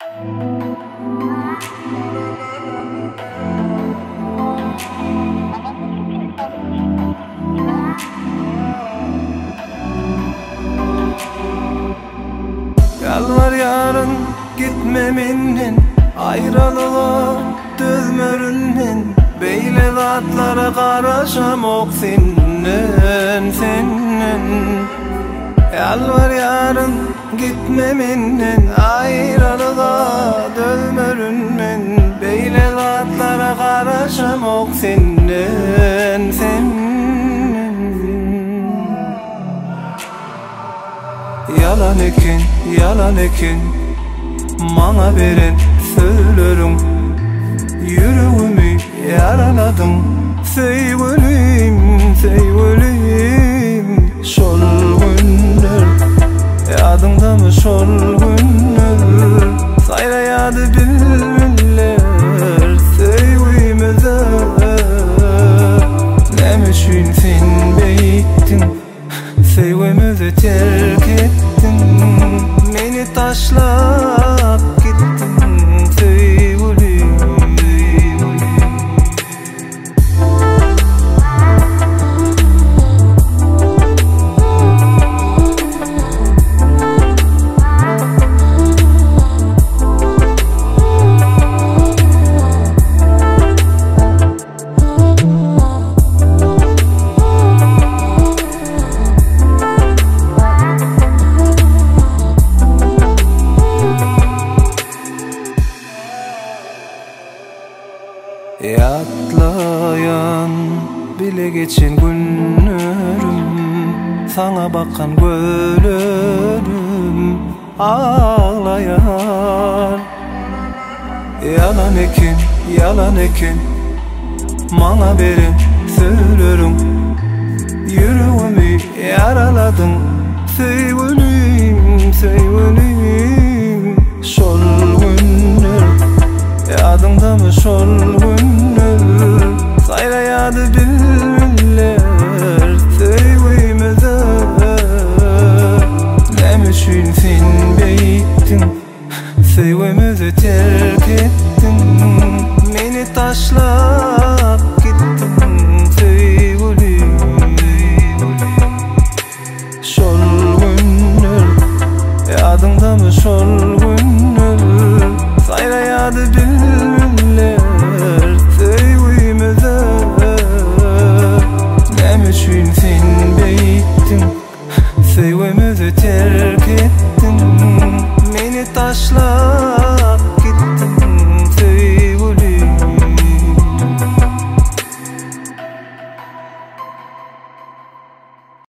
Yalvar yarın gitmeminin, ayrılığa dözmörünün, beyle zatlara karışamok senin. Yalvar yarın gitmeminin, ayrılığa dözmörünün, beyle zatlara karışamok senin. Yalan ekin Mana veren sözlerin, yüreğimi yaraladın. Sevgilim şol günler, yadımda mı şol günler? Sayrayadı bilmiller sevgimize. Ne için sen beyittin, sevgimizi terk ettin, beni taşlap gittin sevgilim. Yatlayan bile geçen günlerim, sana bakan gözlerim ağlayan. Yalan ekin Mana veren sözlerin, yüreğimi yaraladın. Sevgilim şol günler, yadımda mı şol günler? Sayrayadı bilmiller sevgimize. Ne için sen beyittin, sevgimizi terk ettin, beni taşlap gittin sevgilim. Şol günler, yadımda mı şol günler? Sayrayadı bilmiller sevgimize. Ne için sen beyittin, sevgimizi terk ettin, beni taşlap